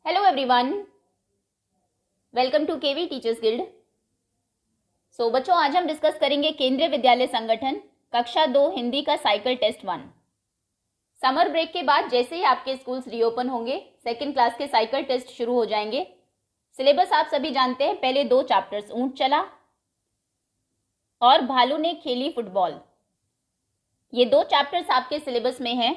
Hello everyone, welcome to KV teachers guild. So बच्चों, आज हम डिस्कस करेंगे केंद्रीय विद्यालय संगठन कक्षा 2 हिंदी का साइकिल टेस्ट 1। समर ब्रेक के बाद जैसे ही आपके स्कूल्स रीओपन होंगे, सेकेंड क्लास के साइकिल टेस्ट शुरू हो जाएंगे। सिलेबस आप सभी जानते हैं, पहले 2 चैप्टर्स ऊंट चला और भालू ने खेली फुटबॉल। ये 2 चैप्टर्स आपके सिलेबस में हैं।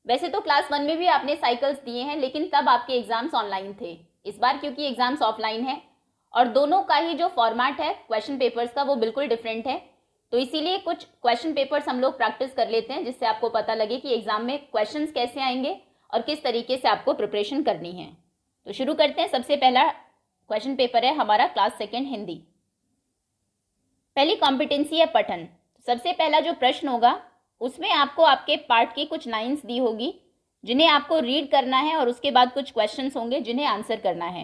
वैसे तो क्लास 1 में भी आपने साइकिल्स दिए हैं, लेकिन तब आपके एग्जाम्स ऑनलाइन थे। इस बार क्योंकि एग्जाम्स ऑफलाइन है और दोनों का ही जो फॉर्मेट है क्वेश्चन पेपर्स का वो बिल्कुल डिफरेंट है, तो इसीलिए कुछ क्वेश्चन पेपर्स हम लोग प्रैक्टिस कर लेते हैं, जिससे आपको पता लगे कि एग्जाम में क्वेश्चंस कैसे आएंगे और किस तरीके से आपको प्रिपरेशन करनी है। तो शुरू करते हैं। सबसे पहला क्वेश्चन पेपर है हमारा क्लास 2 हिंदी। पहली कॉम्पिटेंसी है पठन। सबसे पहला जो प्रश्न होगा उसमें आपको आपके पार्ट की कुछ लाइंस दी होगी जिन्हें आपको रीड करना है और उसके बाद कुछ क्वेश्चंस होंगे जिन्हें आंसर करना है।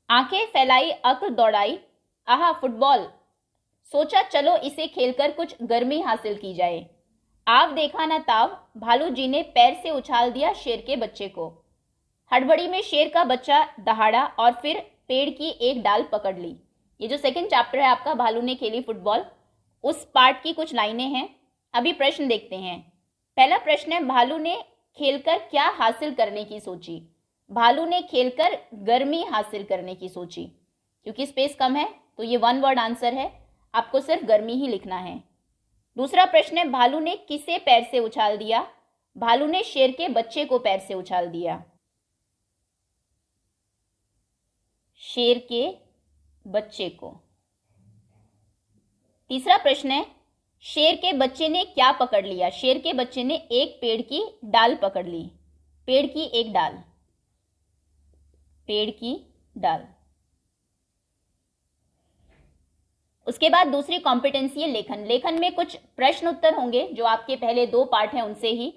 आंखें फैलाई अक्ल दौड़ाई, आहा फुटबॉल, सोचा चलो इसे खेलकर कुछ गर्मी हासिल की जाए। आव देखा ना ताव, भालू जी ने पैर से उछाल दिया शेर के बच्चे को। हड़बड़ी में शेर का बच्चा दहाड़ा और फिर पेड़ की एक डाल पकड़ ली। ये जो सेकंड चैप्टर है आपका भालू ने खेली फुटबॉल, उस पार्ट की कुछ लाइनें हैं। अभी प्रश्न देखते हैं। पहला प्रश्न है, भालू ने खेलकर क्या हासिल करने की सोची। भालू ने खेलकर गर्मी हासिल करने की सोची। क्योंकि स्पेस कम है तो ये 1 वर्ड आंसर है, आपको सिर्फ गर्मी ही लिखना है। दूसरा प्रश्न है, भालू ने किसे पैर से उछाल दिया। भालू ने शेर के बच्चे को पैर से उछाल दिया। शेर के बच्चे को। तीसरा प्रश्न है, शेर के बच्चे ने क्या पकड़ लिया। शेर के बच्चे ने एक पेड़ की डाल पकड़ ली। पेड़ की एक डाल, पेड़ की डाल। उसके बाद दूसरी कॉम्पिटेंसी है लेखन। लेखन में कुछ प्रश्न उत्तर होंगे जो आपके पहले 2 पार्ट हैं उनसे ही।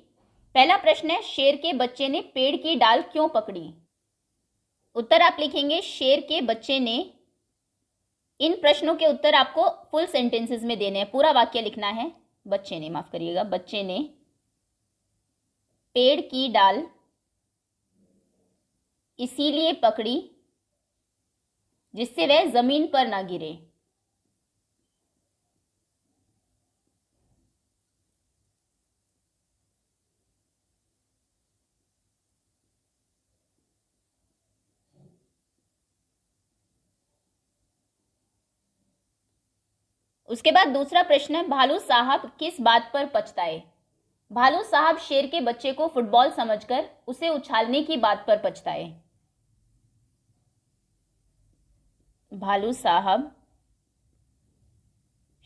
पहला प्रश्न है, शेर के बच्चे ने पेड़ की डाल क्यों पकड़ी। उत्तर आप लिखेंगे शेर के बच्चे ने। इन प्रश्नों के उत्तर आपको फुल सेंटेंसेस में देने हैं, पूरा वाक्य लिखना है। बच्चे ने, माफ करिएगा, बच्चे ने पेड़ की डाल इसीलिए पकड़ी जिससे वह जमीन पर ना गिरे। उसके बाद दूसरा प्रश्न है, भालू साहब किस बात पर पछताए। भालू साहब शेर के बच्चे को फुटबॉल समझकर उसे उछालने की बात पर पछताए। भालू साहब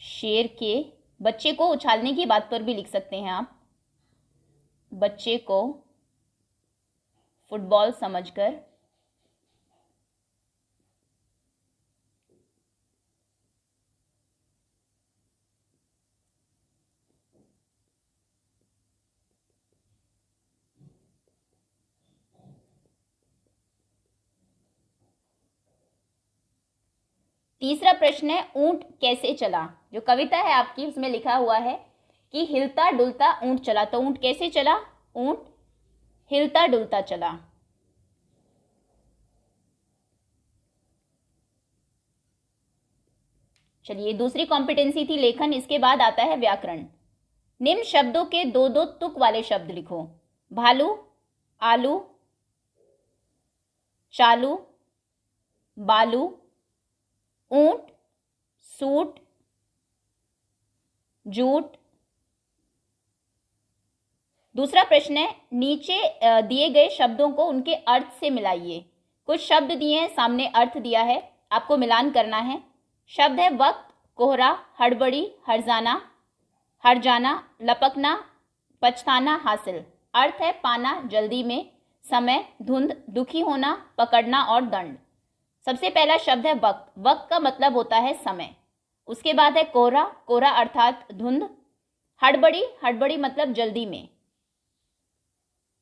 शेर के बच्चे को उछालने की बात पर भी लिख सकते हैं आप। बच्चे को फुटबॉल समझकर तीसरा प्रश्न है, ऊंट कैसे चला। जो कविता है आपकी उसमें लिखा हुआ है कि हिलता डुलता ऊंट चला, तो ऊंट कैसे चला। ऊंट हिलता डुलता चला। चलिए, दूसरी कॉम्पिटेंसी थी लेखन। इसके बाद आता है व्याकरण। निम्न शब्दों के 2-2 तुक वाले शब्द लिखो। भालू, आलू, चालू, बालू, ऊंट, सूट, जूट। दूसरा प्रश्न है, नीचे दिए गए शब्दों को उनके अर्थ से मिलाइए। कुछ शब्द दिए हैं, सामने अर्थ दिया है, आपको मिलान करना है। शब्द है वक्त, कोहरा, हड़बड़ी, हरजाना, हरजाना, लपकना, पछताना, हासिल। अर्थ है पाना, जल्दी में, समय, धुंध, दुखी होना, पकड़ना और दंड। सबसे पहला शब्द है वक्त। वक्त का मतलब होता है समय। उसके बाद है कोहरा, कोहरा अर्थात धुंध। हड़बड़ी, हड़बड़ी मतलब जल्दी में।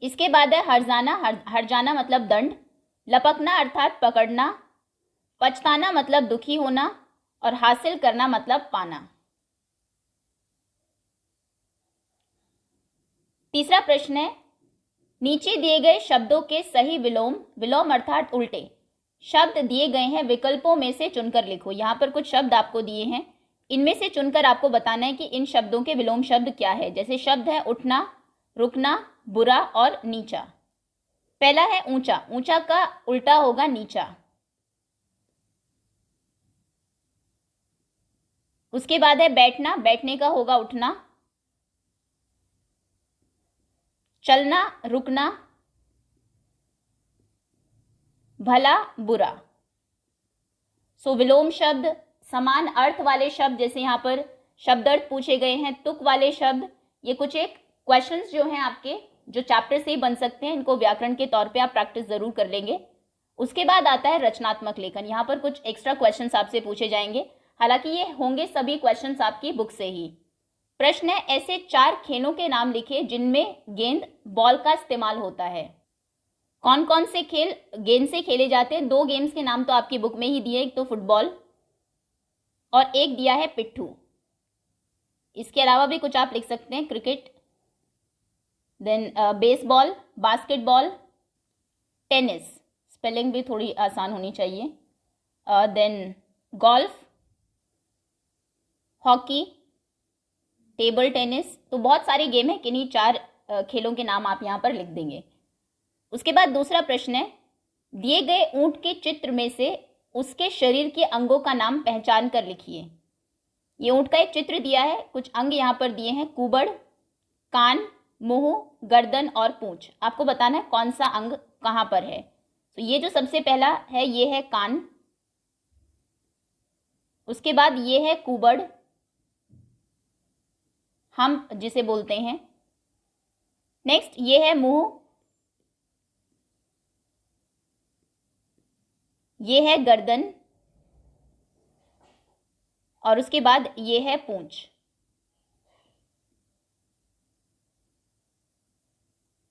इसके बाद है हरजाना, हरजाना मतलब दंड। लपकना अर्थात पकड़ना। पछताना मतलब दुखी होना और हासिल करना मतलब पाना। तीसरा प्रश्न है, नीचे दिए गए शब्दों के सही विलोम, विलोम अर्थात उल्टे शब्द दिए गए हैं, विकल्पों में से चुनकर लिखो। यहाँ पर कुछ शब्द आपको दिए हैं, इनमें से चुनकर आपको बताना है कि इन शब्दों के विलोम शब्द क्या है। जैसे शब्द है उठना, रुकना, बुरा और नीचा। पहला है ऊंचा, ऊंचा का उल्टा होगा नीचा। उसके बाद है बैठना, बैठने का होगा उठना। चलना, रुकना, भला, बुरा। सो विलोम शब्द, समान अर्थ वाले शब्द, जैसे यहाँ पर शब्दार्थ पूछे गए हैं, तुक वाले शब्द, ये कुछ एक क्वेश्चंस जो हैं आपके जो चैप्टर से ही बन सकते हैं, इनको व्याकरण के तौर पे आप प्रैक्टिस जरूर कर लेंगे। उसके बाद आता है रचनात्मक लेखन। यहाँ पर कुछ एक्स्ट्रा क्वेश्चंस आपसे पूछे जाएंगे, हालांकि ये होंगे सभी क्वेश्चंस आपकी बुक से ही। प्रश्न है, ऐसे 4 खेलों के नाम लिखे जिनमें गेंद बॉल का इस्तेमाल होता है। कौन कौन से खेल गेंद से खेले जाते हैं? 2 गेम्स के नाम तो आपकी बुक में ही दिए, एक तो फुटबॉल और एक दिया है पिट्ठू। इसके अलावा भी कुछ आप लिख सकते हैं, cricket, then baseball, basketball, tennis, spelling भी थोड़ी आसान होनी चाहिए, then golf, hockey, table tennis. तो बहुत सारे गेम है, किन्हीं 4 खेलों के नाम आप यहाँ पर लिख देंगे। उसके बाद दूसरा प्रश्न है, दिए गए ऊंट के चित्र में से उसके शरीर के अंगों का नाम पहचान कर लिखिए। ये ऊंट का एक चित्र दिया है, कुछ अंग यहाँ पर दिए हैं, कुबड़, कान, मुंह, गर्दन और पूंछ। आपको बताना है कौन सा अंग कहाँ पर है। तो ये जो सबसे पहला है ये है कान, उसके बाद ये है कुबड़, हम जिसे बोलते हैं। नेक्स्ट ये है मुंह, ये है गर्दन और उसके बाद ये है पूंछ।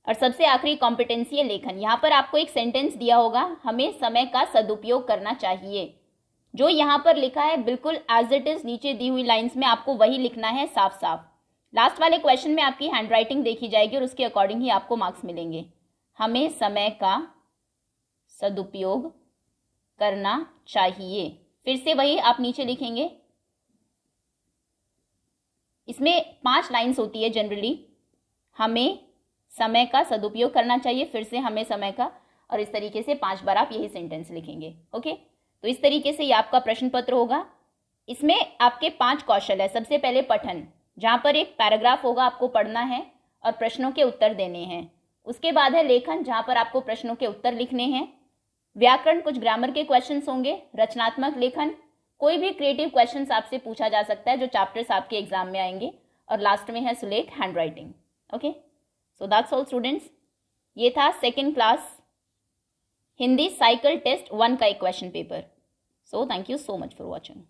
और सबसे आखिरी कॉम्पिटेंसी है लेखन। यहां पर आपको एक सेंटेंस दिया होगा, हमें समय का सदुपयोग करना चाहिए। जो यहां पर लिखा है बिल्कुल एज इट इज नीचे दी हुई लाइंस में आपको वही लिखना है साफ साफ। लास्ट वाले क्वेश्चन में आपकी हैंडराइटिंग देखी जाएगी और उसके अकॉर्डिंग ही आपको मार्क्स मिलेंगे। हमें समय का सदुपयोग करना चाहिए, फिर से वही आप नीचे लिखेंगे। इसमें 5 लाइंस होती है जनरली, हमें समय का सदुपयोग करना चाहिए, फिर से हमें समय का, और इस तरीके से 5 बार आप यही सेंटेंस लिखेंगे। ओके, तो इस तरीके से ये आपका प्रश्न पत्र होगा। इसमें आपके 5 कौशल है। सबसे पहले पठन, जहां पर एक पैराग्राफ होगा, आपको पढ़ना है और प्रश्नों के उत्तर देने हैं। उसके बाद है लेखन, जहां पर आपको प्रश्नों के उत्तर लिखने हैं। व्याकरण, कुछ ग्रामर के क्वेश्चंस होंगे। रचनात्मक लेखन, कोई भी क्रिएटिव क्वेश्चंस आपसे पूछा जा सकता है जो चैप्टर्स आपके एग्जाम में आएंगे। और लास्ट में है सुलेख, handwriting. Okay, so that's all students. ये था 2nd class Hindi cycle test 1 का एक question paper. So thank you so much for watching.